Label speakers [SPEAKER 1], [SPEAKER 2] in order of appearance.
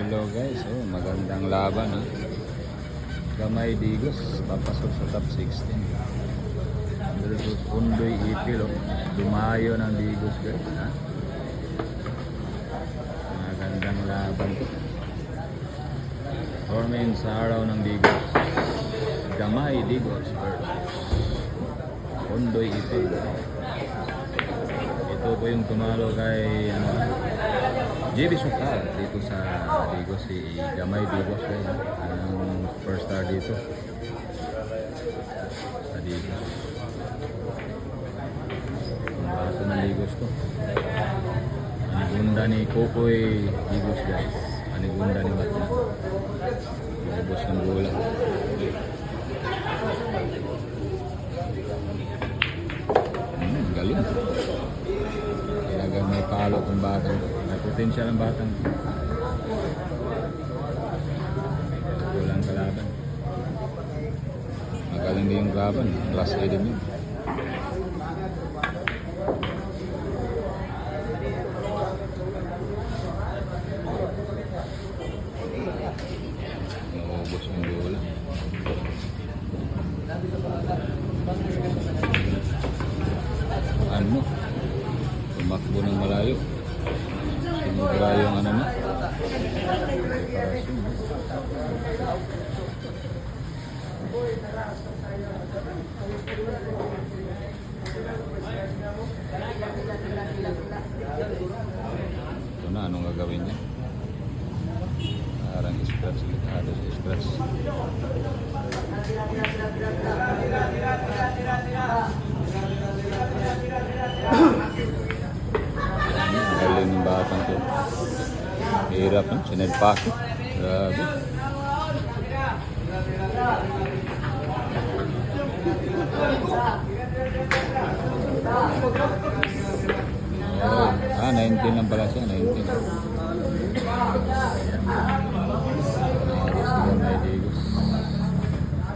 [SPEAKER 1] Hello guys, magandang laban ha. Gamay Digos, papasok sa top 16 versus Undoy Ipil. Dumayo ng Digos guys ha. Magandang laban to. Forming sa araw ng Digos, Gamay Digos versus Undoy Ipil. Ito po yung tumalo kay JB Sukal dito sa Digos, si Gamay Digos guys. Ang first star dito sa Digos. Ang baso ng Digos to. Anigunda ni Kokoy Digos guys. Anigunda ni Batna. Ubos ng bola. Galing. Talagang may palo kung batang. May potential ang batang. Walang kalaban. Magaling din yung laban. Class A din yun. Naubos yung bola. Ano? Tumakbo ng malayo. Sinubra yung ano na. Preparasyon. Ito na, anong gagawin niya? Parang scratch. Halos scratch. Galing ng batang to. Hirap no? Sined pocket. Grabe. Oh, 19 lang pala siya. 19.